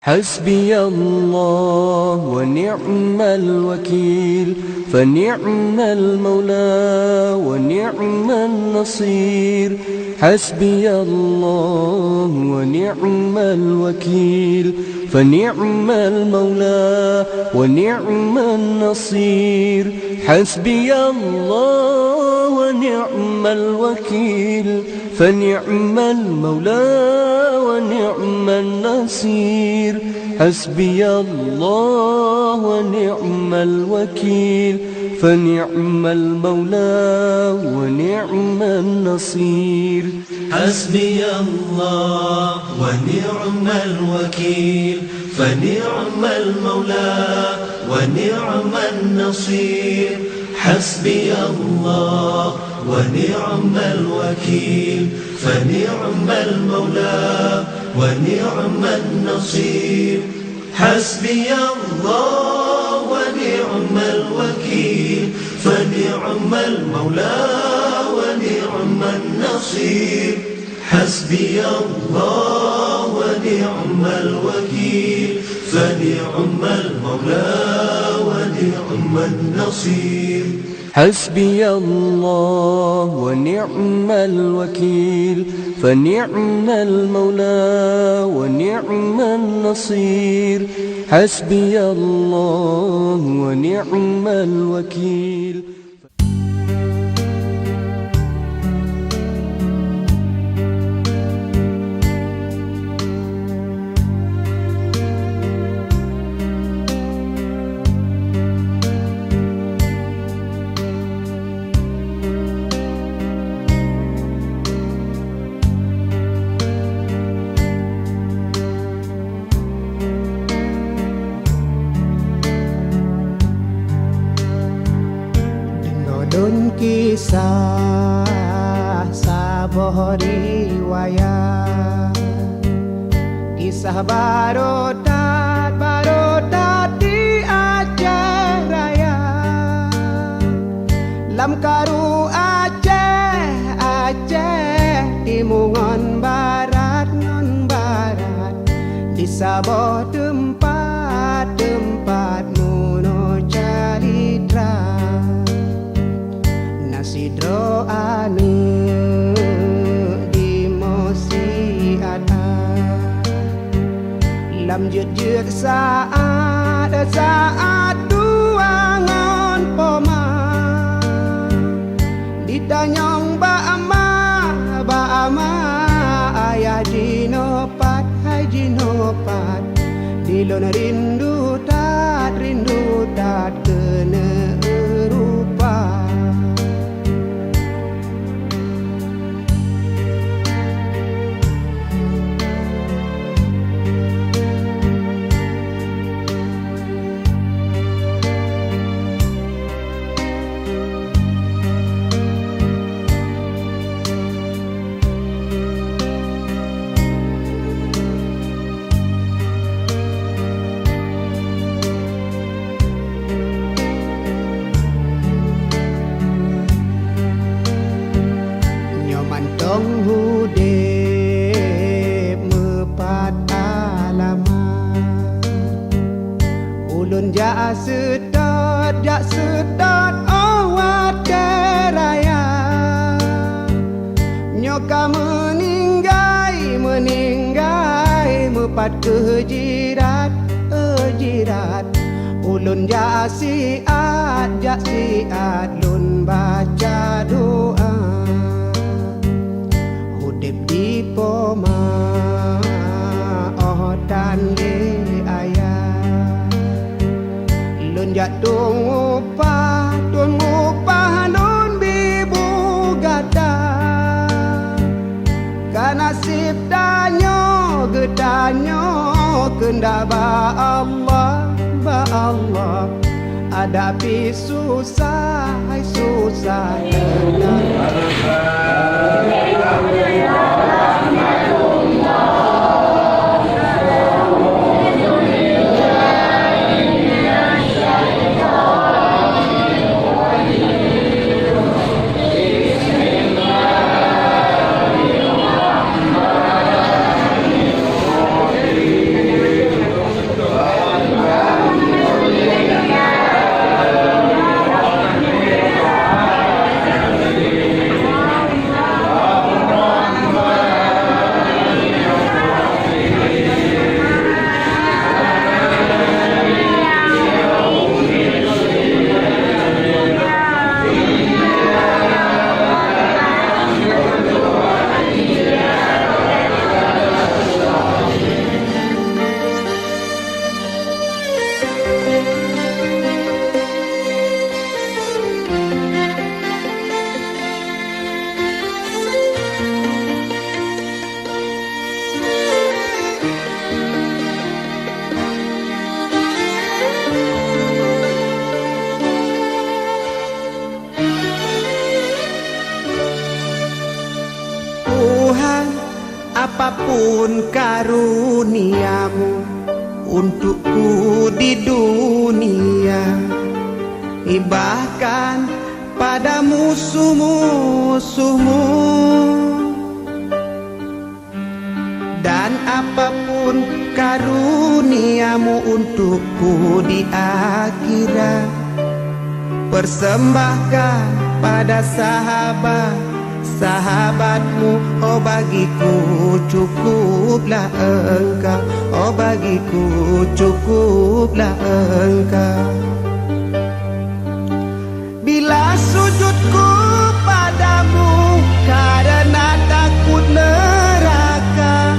حسبي الله ونعم الوكيل فنعم المولى ونعم النصير حسبي الله ونعم الوكيل فنعم المولى ونعم النصير حسبي الله ونعم الوكيل فنعم المولى ونعم النصير حسبي الله ونعم الوكيل فنعم المولى ونعم النصير حسبي الله ونعم الوكيل فنعم المولى ونعم النصير حسبي الله ونعم الوكيل فنعم المولى ونعم النصير حسبي الله ونعم الوكيل فنعم المولى ونعم النصير حسبي الله ونعم الوكيل فنعم المولى ونعم النصير حسبي الله ونعم الوكيل فنعم المولى ونعم النصير حسبي الله ونعم الوكيل Dun kisah sabuh riwayat kisah barodat di Aceh Raya lam karu Aceh di Mungon Barat di Sabah tempat nuno calitra sidro anu di mosi ada lam jut saat duangan poma ditanyong ba'ama ayah jinopat hai jinopat dilon rindu tat kena erupa hudip mepat alamat ulun jak sedot awat keraya nyoka meninggai mepat kejirat ulun jak siat lun baca doa di poma dan le ayah lun jatung upah nun bibu gada kanasib danyo kenda ba Allah hadapi susah apapun karuniamu untukku di dunia, bahkan pada musuh-musuhmu. Dan apapun karuniamu untukku di akhirat, persembahkan pada sahabatmu. Oh bagiku cukuplah engkau, oh bagiku cukuplah engkau. Bila sujudku padamu karena takut neraka,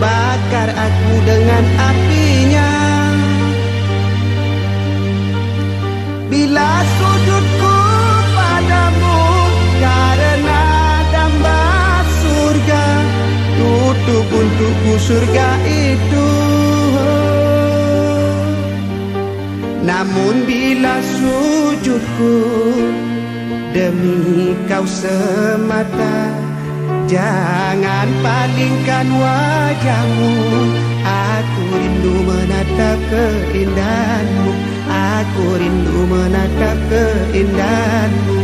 bakar aku dengan apinya. Bila sujudku padamu karena damba surga, tutup untukku surga itu. Namun bila sujudku demi kau semata, jangan palingkan wajahmu. Aku rindu menatap keindahanmu, aku rindu menatap keindahanmu.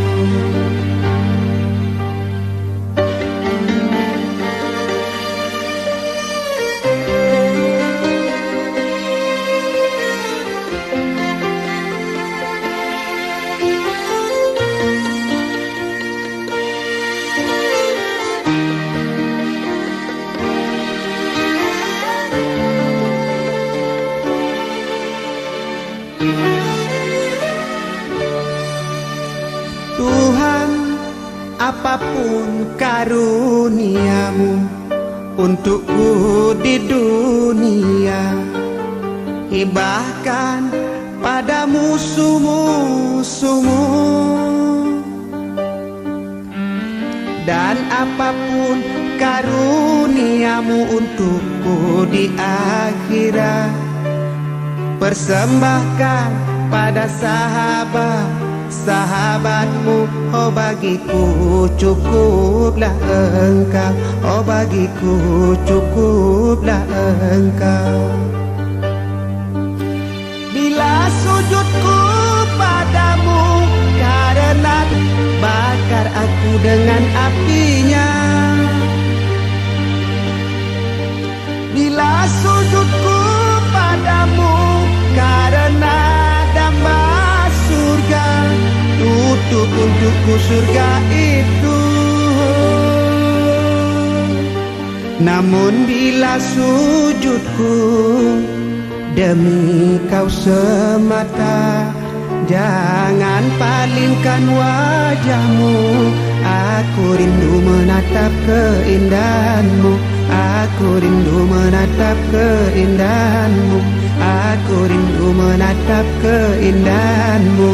Tuhan, apapun karuniamu untukku di dunia, bahkan pada musuh-musuhmu. Dan apapun karuniamu untukku di akhirat, persembahkan pada sahabatmu. Oh bagiku cukuplah engkau, oh bagiku cukuplah engkau. Bila sujudku padamu karena bakar aku dengan apinya. Bila sujudku padamu karena damba surga, tutup untukku surga itu. Namun bila sujudku demi kau semata, jangan palingkan wajahmu. Aku rindu menatap keindahanmu, aku rindu menatap keindahanmu, aku rindu menatap keindahanmu.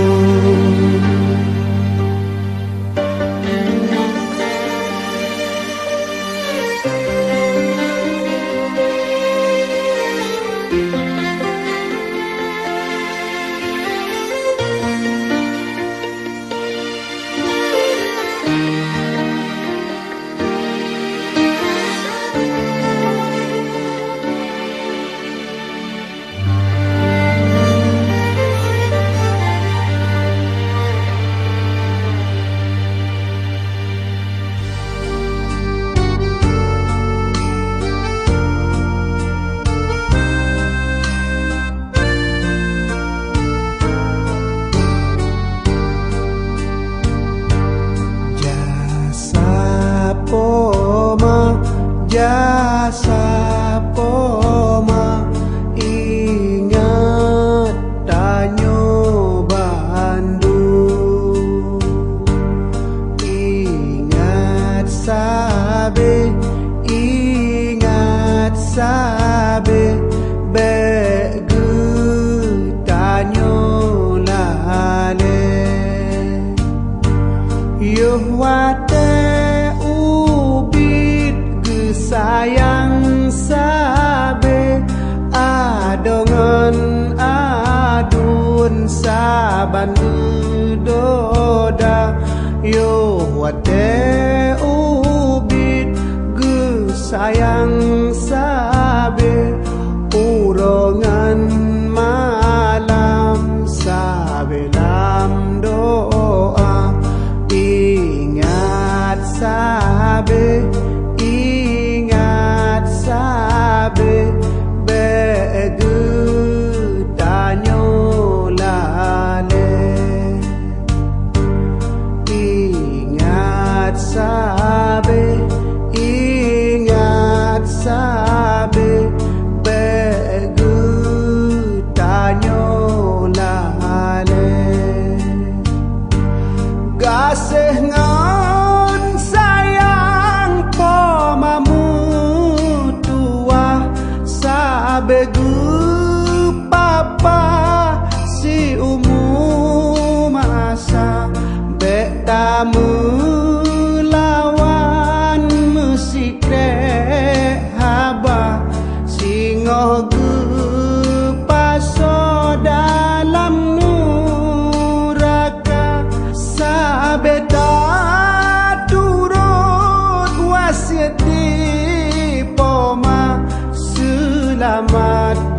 Jasa poma ingat tanyo bandu, ingat sabe begu tanyo lale yo wate sayang sabe adongan adun saban doda yo wate ubit gu sayang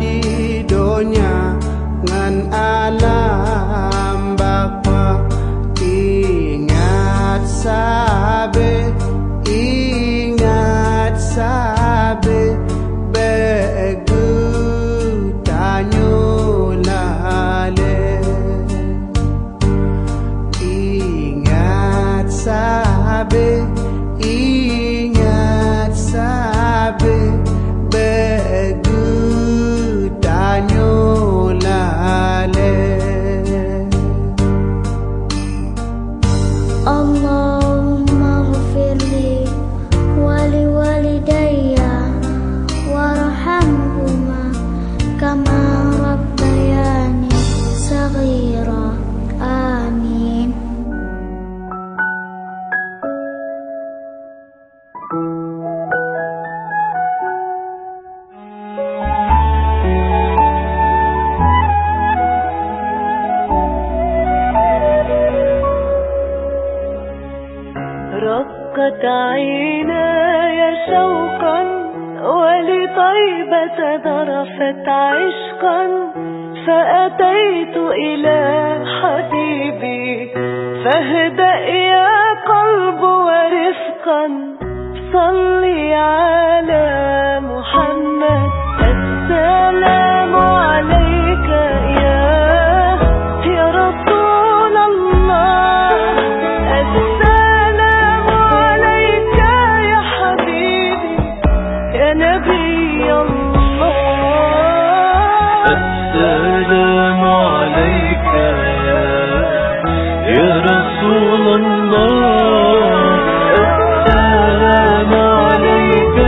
di donya ngan alam bapa. Ingat sabe, ingat sabe, begu tanyo lale. Ingat sabe, ingat sabe, begu tanyo lale. Allahumma ghfirli wali walidayya warhamhuma kama rabbayani saghira. Amin. رقت عيناي شوقا ولطيبة ذرفت عشقا فأتيت إلى حبيبي فاهدأ يا قلب ورفقا صلي على محمد. السلام عليك يا رسول الله. السلام عليك يا حبيبي يا نبي الله. السلام عليك يا رسول الله. السلام عليك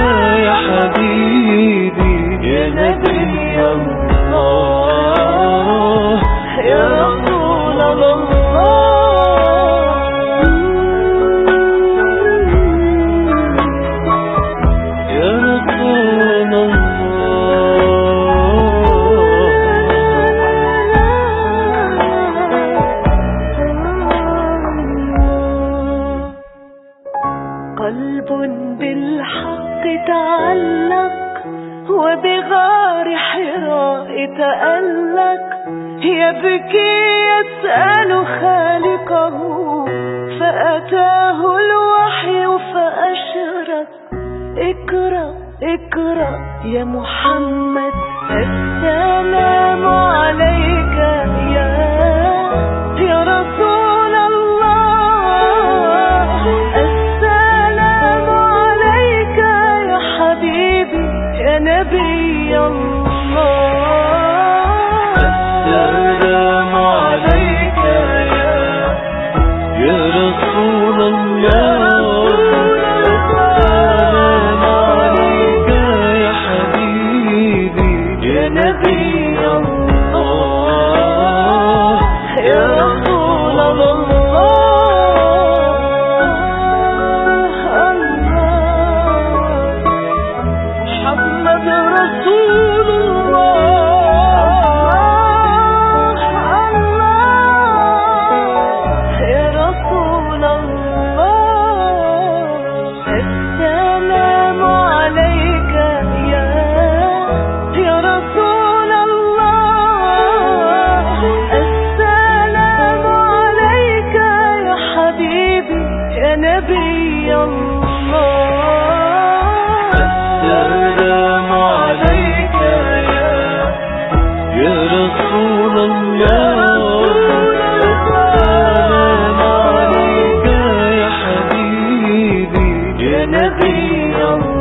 يا حبيبي يا نبي الله يا رسول الله. يا رسول قلب بالحق تعلق وبغار حراء تألق يبكي يسأل خالقه فأتاه الوحي فأشرق. اقرأ اقرأ يا محمد. السلام عليك يا رسول الله. السلام عليك يا حبيبي يا نبي الله. السلام عليك يا رسول الله. السلام عليك يا حبيبي يا نبي الله يا رسول الله. محمد رسول الله. يا رسول الله. السلام عليك يا رسول الله. السلام عليك يا حبيبي يا نبي الله. السلام عليك يا رسول الله. السلام عليك يا حبيبي يا نبي الله.